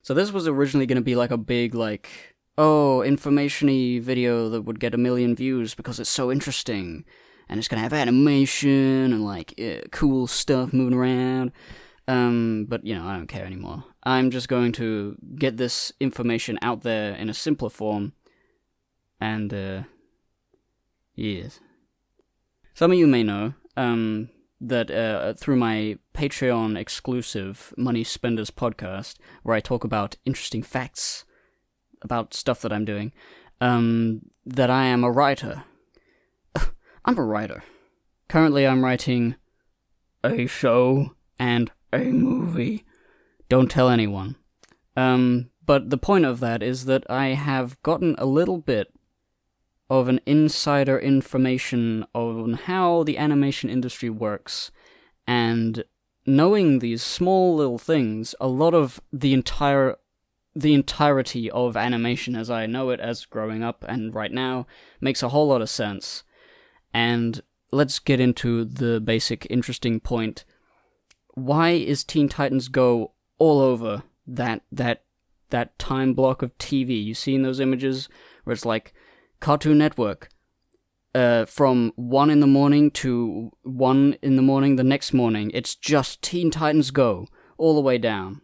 So this was originally going to be like a big, like, oh, information-y video that would get 1 million views because it's so interesting. And it's going to have animation and, like, cool stuff moving around. But, you know, I don't care anymore. I'm just going to get this information out there in a simpler form. And, yes. Some of you may know, that through my Patreon exclusive Money Spenders podcast, where I talk about interesting facts about stuff that I'm doing, that I am a writer. I'm a writer. Currently I'm writing a show and a movie. Don't tell anyone. But the point of that is that I have gotten a little bit of an insider information on how the animation industry works, and knowing these small little things, a lot of the entirety of animation as I know it as growing up and right now makes a whole lot of sense. And let's get into the basic interesting point. Why is Teen Titans Go all over that time block of TV? You seen those images where it's like Cartoon Network, from 1 in the morning to 1 in the morning the next morning, it's just Teen Titans Go, all the way down.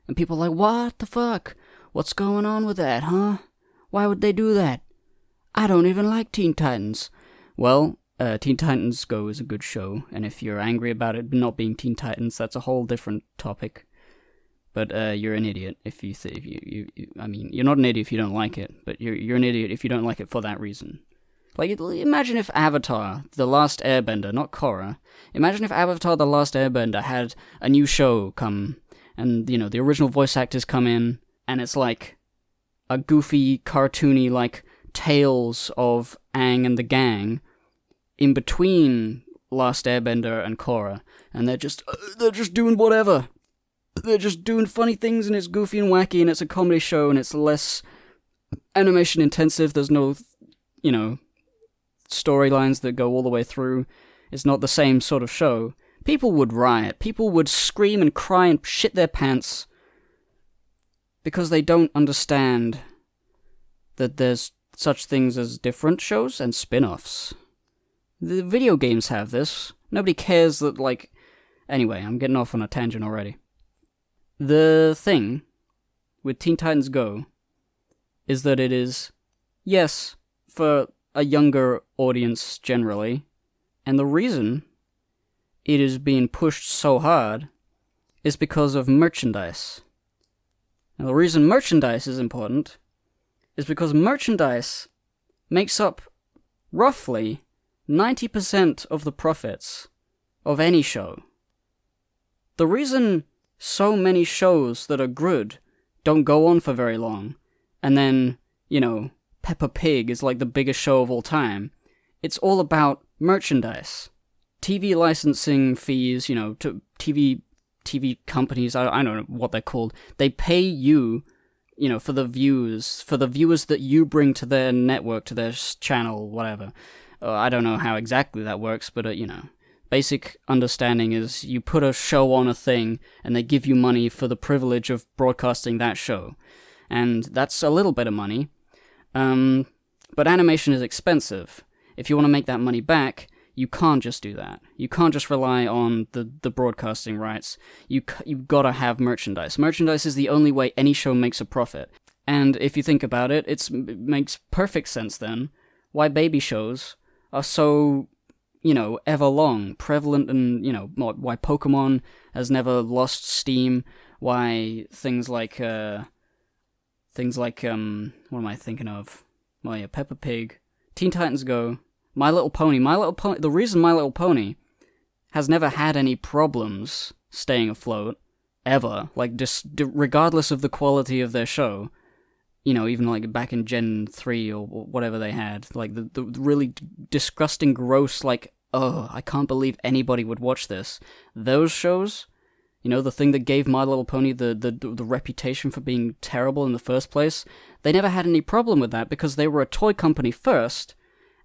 And people are like, what the fuck? What's going on with that, huh? Why would they do that? I don't even like Teen Titans. Well, Teen Titans Go is a good show, and if you're angry about it not being Teen Titans, that's a whole different topic. But you're an idiot if you I mean, you're not an idiot if you don't like it, but you're an idiot if you don't like it for that reason. Like, imagine if Avatar, The Last Airbender, not Korra, imagine if Avatar, The Last Airbender had a new show come, and, you know, the original voice actors come in, and it's like a goofy, cartoony, like, tales of Aang and the gang in between Last Airbender and Korra, and they're just doing whatever. They're just doing funny things, and it's goofy and wacky, and it's a comedy show, and it's less animation intensive. There's no, you know, storylines that go all the way through. It's not the same sort of show. People would riot. People would scream and cry and shit their pants because they don't understand that there's such things as different shows and spin-offs. The video games have this. Nobody cares that, like... Anyway, I'm getting off on a tangent already. The thing with Teen Titans Go is that it is, yes, for a younger audience generally, and the reason it is being pushed so hard is because of merchandise. Now, the reason merchandise is important is because merchandise makes up roughly 90% of the profits of any show. The reason so many shows that are good don't go on for very long, and then, you know, Peppa Pig is like the biggest show of all time, it's all about merchandise. TV licensing fees, you know, to TV companies, I don't know what they're called, they pay you, you know, for the viewers that you bring to their network, to their channel, whatever. I don't know how exactly that works, but, you know, basic understanding is you put a show on a thing, and they give you money for the privilege of broadcasting that show. And that's a little bit of money. But animation is expensive. If you want to make that money back, you can't just do that. You can't just rely on the broadcasting rights. You've got to have merchandise. Merchandise is the only way any show makes a profit. And if you think about it, it makes perfect sense then why baby shows are so, you know, everlong, prevalent, and, you know, why Pokemon has never lost steam, why things like, what am I thinking of? Oh yeah, Peppa Pig, Teen Titans Go, My Little Pony, the reason My Little Pony has never had any problems staying afloat, ever, like, just regardless of the quality of their show, you know, even like back in Gen 3 or whatever they had, like the really disgusting, gross, like, oh, I can't believe anybody would watch this. Those shows, you know, the thing that gave My Little Pony the reputation for being terrible in the first place, they never had any problem with that because they were a toy company first,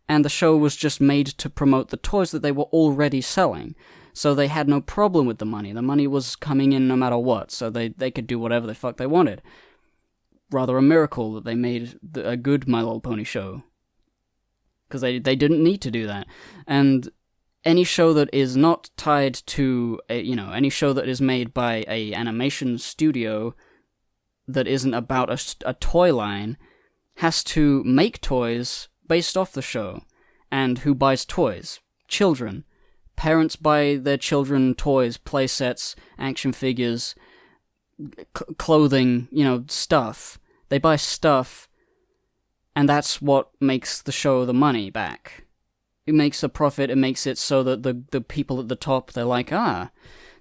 and the show was just made to promote the toys that they were already selling. So they had no problem with the money. The money was coming in no matter what, so they could do whatever the fuck they wanted. Rather a miracle that they made a good My Little Pony show. Because they didn't need to do that. And any show that is not tied to, any show that is made by a animation studio that isn't about a toy line has to make toys based off the show. And who buys toys? Children. Parents buy their children toys, play sets, action figures, clothing, stuff. They buy stuff, and that's what makes the show the money back. It makes a profit, it makes it so that the people at the top, they're like,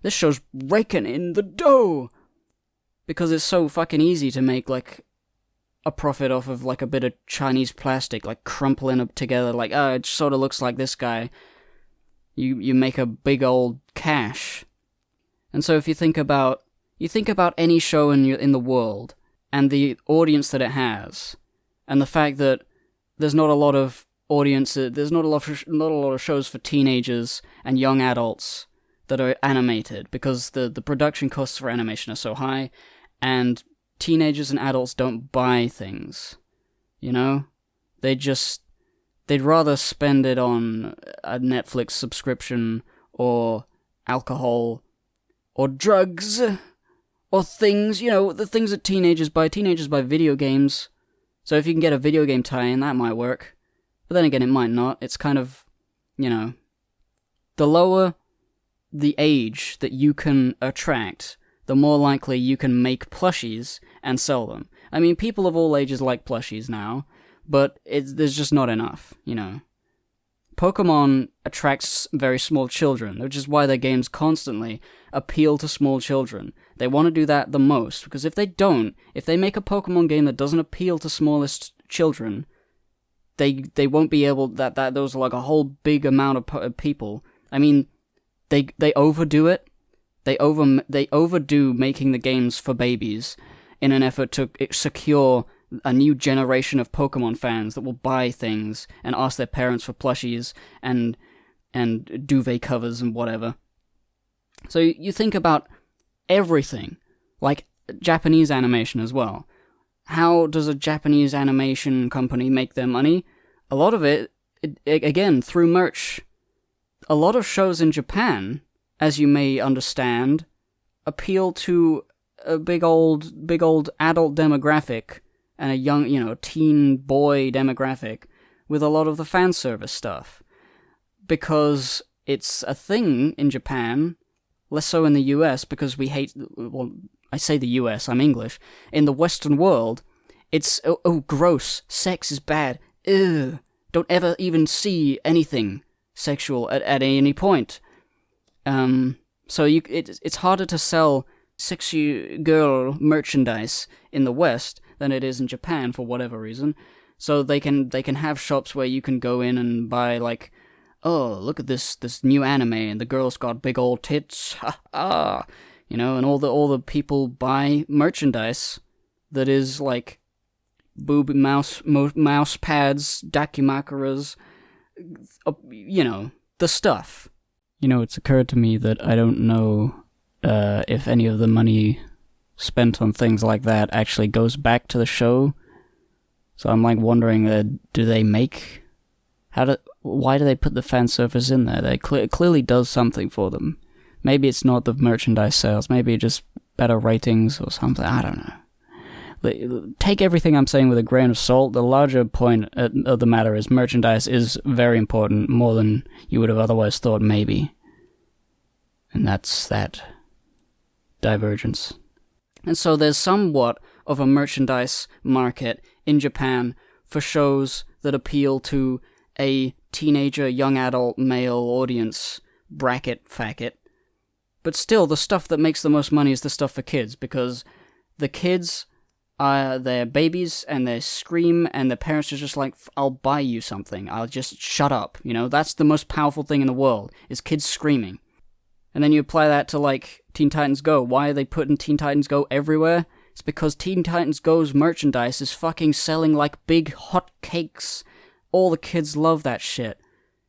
this show's raking in the dough! Because it's so fucking easy to make, a profit off of, a bit of Chinese plastic, crumpling it together, it sort of looks like this guy. You make a big old cash. And so if you think about any show in the world, and the audience that it has, and the fact that there's not a lot of there's not a lot of shows for teenagers and young adults that are animated, because the production costs for animation are so high, and teenagers and adults don't buy things, They'd rather spend it on a Netflix subscription, or alcohol, or drugs, or things, the things that teenagers buy. Teenagers buy video games, so if you can get a video game tie-in, that might work. But then again, it might not. It's kind of, the lower the age that you can attract, the more likely you can make plushies and sell them. I mean, people of all ages like plushies now, but there's just not enough, Pokemon attracts very small children, which is why their games constantly appeal to small children. They want to do that the most, because if they make a Pokemon game that doesn't appeal to smallest children, they won't be able, those are a whole big amount of people. I mean, they overdo it. They overdo making the games for babies in an effort to secure a new generation of Pokemon fans that will buy things and ask their parents for plushies and duvet covers and whatever. So you think about everything, like Japanese animation as well. How does a Japanese animation company make their money? A lot of it again, through merch. A lot of shows in Japan, as you may understand, appeal to a big old adult demographic and a young, teen boy demographic with a lot of the fan service stuff. Because it's a thing in Japan, less so in the US, because we hate, well, I say the US, I'm English. In the Western world, it's, gross, sex is bad, ew, don't ever even see anything sexual at any point. So it's harder to sell sexy girl merchandise in the West than it is in Japan for whatever reason. So they can have shops where you can go in and buy oh, look at this new anime and the girl's got big old tits, ha ha, and all the people buy merchandise that is boob mouse pads, dakimakuras, the stuff. It's occurred to me that I don't know if any of the money spent on things like that actually goes back to the show. So I'm wondering, do they make... Why do they put the fan service in there? It clearly does something for them. Maybe it's not the merchandise sales, maybe just better ratings or something, I don't know. Take everything I'm saying with a grain of salt. The larger point of the matter is merchandise is very important, more than you would have otherwise thought, maybe. And that's that divergence. And so there's somewhat of a merchandise market in Japan for shows that appeal to a teenager, young adult, male audience bracket. But still, the stuff that makes the most money is the stuff for kids, because the kids are their babies and they scream and their parents are just I'll buy you something, I'll just shut up, that's the most powerful thing in the world, is kids screaming. And then you apply that to Teen Titans Go. Why are they putting Teen Titans Go everywhere? It's because Teen Titans Go's merchandise is fucking selling like big hot cakes. All the kids love that shit.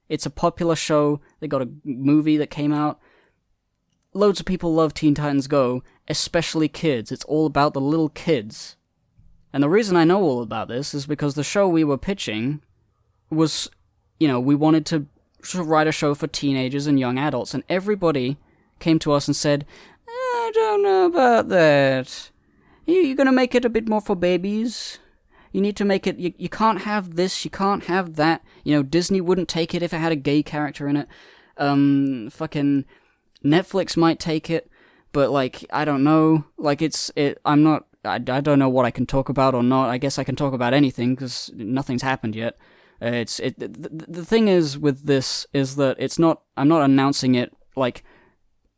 It's a popular show. They got a movie that came out. loads of people love Teen Titans Go, especially kids. It's all about the little kids. And the reason I know all about this is because the show we were pitching was, we wanted to sort of write a show for teenagers and young adults, and everybody came to us and said, I don't know about that. You're gonna make it a bit more for babies. You need to make it, you can't have this, you can't have that. Disney wouldn't take it if it had a gay character in it. Fucking Netflix might take it, but, I don't know. I don't know what I can talk about or not. I guess I can talk about anything, because nothing's happened yet. The thing is with this is that I'm not announcing it,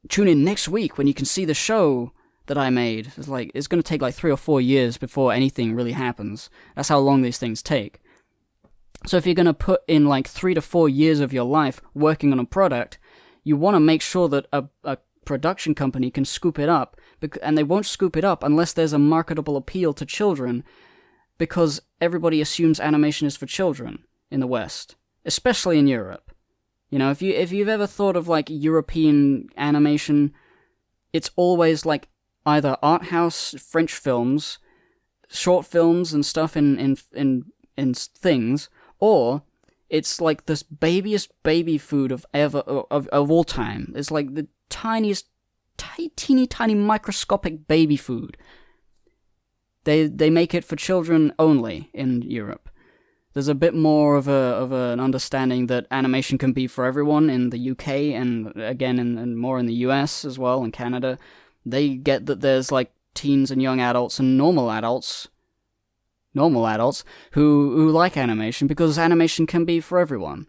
tune in next week when you can see the show that I made. It's gonna take 3 or 4 years before anything really happens. That's how long these things take. So if you're gonna put in 3 to 4 years of your life working on a product, you want to make sure that a production company can scoop it up, and they won't scoop it up unless there's a marketable appeal to children, because everybody assumes animation is for children in the West, especially in Europe. If you've ever thought of European animation, it's always either art house French films, short films and stuff in things, or it's this babyest baby food of all time. It's the tiniest, teeny tiny microscopic baby food. They make it for children only in Europe. There's a bit more of an understanding that animation can be for everyone in the UK, and again and more in the US as well, and Canada. They get that there's teens and young adults and normal adults who like animation, because animation can be for everyone.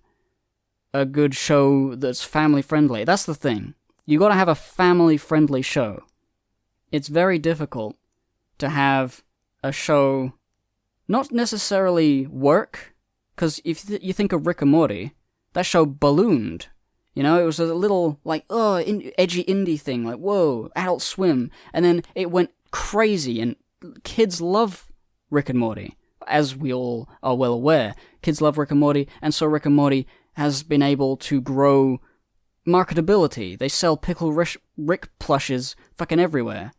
A good show that's family friendly. That's the thing. You gotta have a family friendly show. It's very difficult to have a show not necessarily work, because if you think of Rick and Morty, that show ballooned. It was a little, edgy indie thing, whoa, Adult Swim, and then it went crazy, and kids love Rick and Morty. As we all are well aware, kids love Rick and Morty, and so Rick and Morty has been able to grow marketability. They sell Pickle Rick plushes fucking everywhere.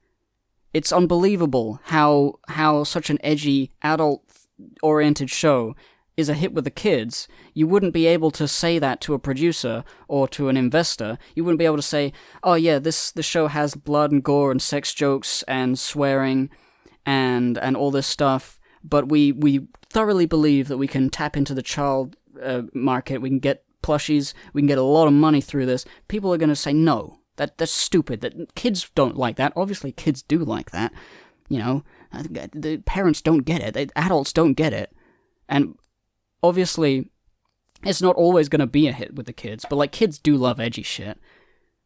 It's unbelievable how such an edgy, adult-oriented show is a hit with the kids. You wouldn't be able to say that to a producer or to an investor. You wouldn't be able to say, oh yeah, this show has blood and gore and sex jokes and swearing and all this stuff, but we thoroughly believe that we can tap into the child market, we can get plushies, we can get a lot of money through this. People are going to say, no, that's stupid, that kids don't like that. Obviously kids do like that. The parents don't get it, the adults don't get it. And obviously, it's not always going to be a hit with the kids, but kids do love edgy shit.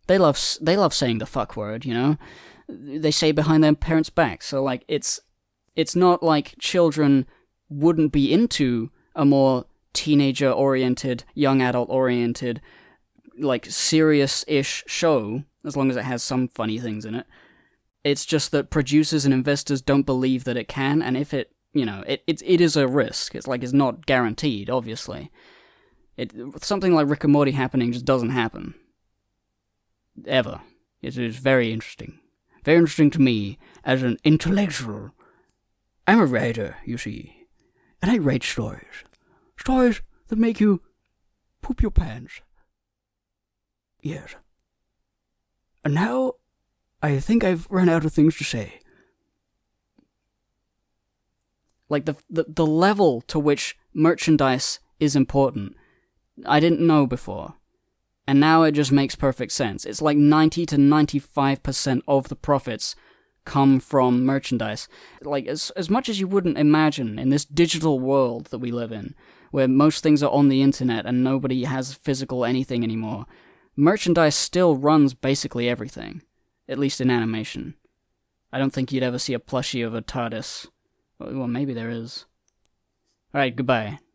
They love saying the fuck word, They say behind their parents' backs. So it's not like children wouldn't be into a more teenager-oriented, young adult-oriented, serious-ish show, as long as it has some funny things in it. It's just that producers and investors don't believe that it can, and if it is a risk. It's not guaranteed, obviously. Something like Rick and Morty happening just doesn't happen. Ever. It is very interesting. Very interesting to me as an intellectual. I'm a writer, you see, and I write stories. Stories that make you poop your pants. Yes. And now, I think I've run out of things to say. The level to which merchandise is important, I didn't know before. And now it just makes perfect sense. It's 90 to 95% of the profits come from merchandise. As much as you wouldn't imagine in this digital world that we live in, where most things are on the internet and nobody has physical anything anymore, merchandise still runs basically everything. At least in animation. I don't think you'd ever see a plushie of a TARDIS. Well, maybe there is. Alright, goodbye.